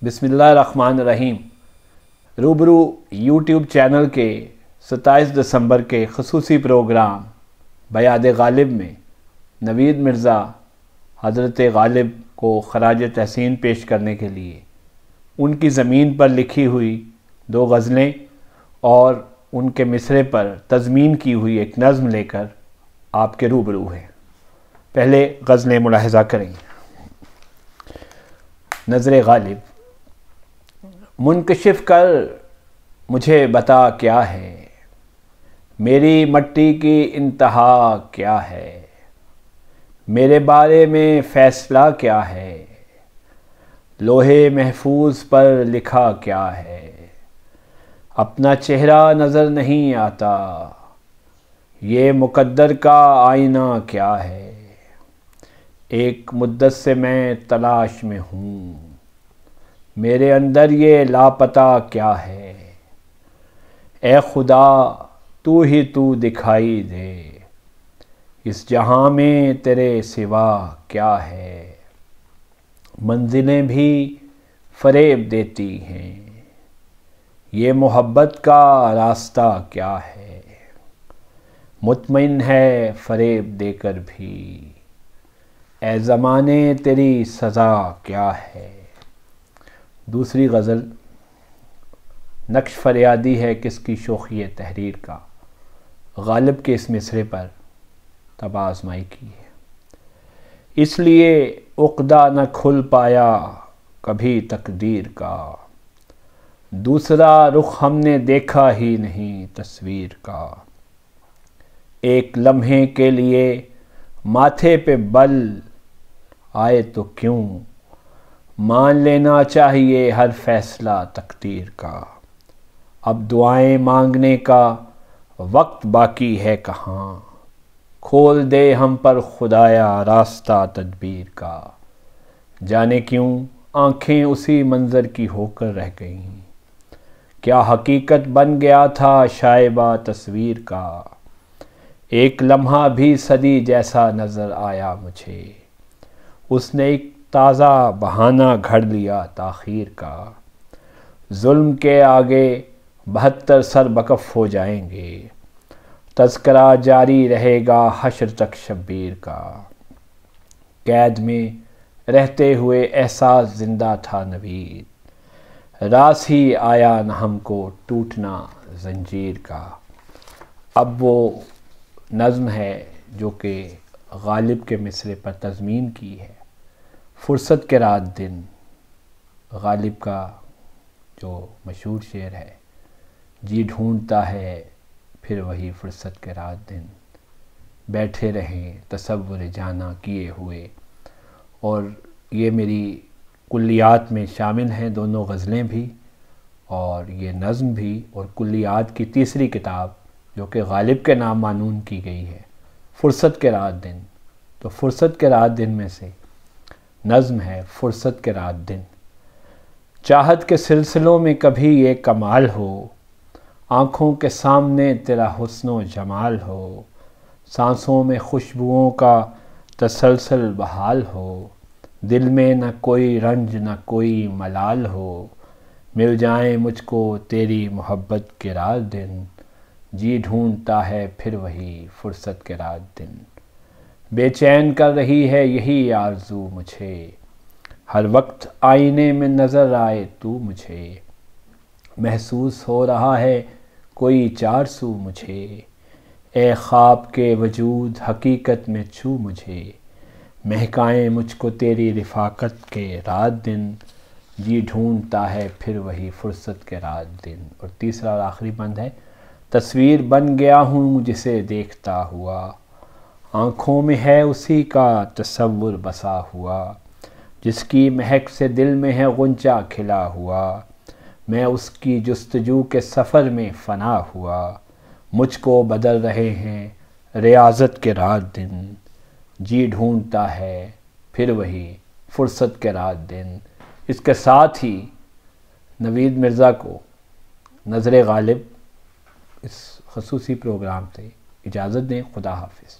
بسم اللہ الرحمن الرحیم۔ روبرو یوٹیوب چینل کے 27 دسمبر کے خصوصی پروگرام بیاد غالب میں نوید مرزا حضرت غالب کو خراج تحسین پیش کرنے کے لیے ان کی زمین پر لکھی ہوئی 2 غزلیں اور ان کے مصرعے پر تضمین کی ہوئی ایک نظم لے کر آپ کے روبرو ہیں۔ پہلے غزلیں ملاحظہ کریں۔ نظر غالب۔ منکشف کر مجھے بتا کیا ہے، میری مٹی کی انتہا کیا ہے، میرے بارے میں فیصلہ کیا ہے، لوہے محفوظ پر لکھا کیا ہے، اپنا چہرہ نظر نہیں آتا، یہ مقدر کا آئینہ کیا ہے، ایک مدت سے میں تلاش میں ہوں، میرے اندر یہ لاپتہ کیا ہے، اے خدا تو ہی تو دکھائی دے، اس جہاں میں تیرے سوا کیا ہے، منزلیں بھی فریب دیتی ہیں، یہ محبت کا راستہ کیا ہے، مطمئن ہے فریب دے کر بھی، اے زمانے تیری سزا کیا ہے۔ دوسری غزل نقش فریادی ہے کس کی شوخی تحریر کا، غالب کے اس مصرعے پر طبع آزمائی کی ہے۔ اس لیے عقدہ نہ کھل پایا کبھی تقدیر کا، دوسرا رخ ہم نے دیکھا ہی نہیں تصویر کا، ایک لمحے کے لیے ماتھے پہ بل آئے تو کیوں، مان لینا چاہیے ہر فیصلہ تقدیر کا، اب دعائیں مانگنے کا وقت باقی ہے کہاں، کھول دے ہم پر خدایا راستہ تدبیر کا، جانے کیوں آنکھیں اسی منظر کی ہو کر رہ گئیں، کیا حقیقت بن گیا تھا شائبہ تصویر کا، ایک لمحہ بھی صدی جیسا نظر آیا مجھے، اس نے ایک تازہ بہانہ گھڑ لیا تاخیر کا، ظلم کے آگے 72 سر بکف ہو جائیں گے، تذکرہ جاری رہے گا حشر تک شبیر کا، قید میں رہتے ہوئے احساس زندہ تھا نوید، راس ہی آیا نہ ہم کو ٹوٹنا زنجیر کا۔ اب وہ نظم ہے جو کہ غالب کے مصرعے پر تضمین کی ہے۔ فرصت کے رات دن غالب کا جو مشہور شعر ہے، جی ڈھونڈتا ہے پھر وہی فرصت کے رات دن، بیٹھے رہیں تصور جانا کیے ہوئے، اور یہ میری کلیات میں شامل ہیں دونوں غزلیں بھی اور یہ نظم بھی، اور کلیات کی تیسری کتاب جو کہ غالب کے نام معنون کی گئی ہے، فرصت کے رات دن۔ تو فرصت کے رات دن میں سے نظم ہے فرصت کے رات دن۔ چاہت کے سلسلوں میں کبھی یہ کمال ہو، آنکھوں کے سامنے تیرا حسن و جمال ہو، سانسوں میں خوشبوؤں کا تسلسل بحال ہو، دل میں نہ کوئی رنج نہ کوئی ملال ہو، مل جائیں مجھ کو تیری محبت کے رات دن، جی ڈھونڈتا ہے پھر وہی فرصت کے رات دن، بے چین کر رہی ہے یہی آرزو مجھے، ہر وقت آئینے میں نظر آئے تو مجھے، محسوس ہو رہا ہے کوئی 4 سو مجھے، اے خواب کے وجود حقیقت میں چھو مجھے، مہکائیں مجھ کو تیری رفاقت کے رات دن، جی ڈھونڈتا ہے پھر وہی فرصت کے رات دن۔ اور تیسرا اور آخری بند ہے، تصویر بن گیا ہوں جسے دیکھتا ہوا، آنکھوں میں ہے اسی کا تصور بسا ہوا، جس کی مہک سے دل میں ہے غنچہ کھلا ہوا، میں اس کی جستجو کے سفر میں فنا ہوا، مجھ کو بدل رہے ہیں ریاضت کے رات دن، جی ڈھونڈتا ہے پھر وہی فرصت کے رات دن۔ اس کے ساتھ ہی نوید مرزا کو نظر غالب اس خصوصی پروگرام سے اجازت دیں۔ خدا حافظ۔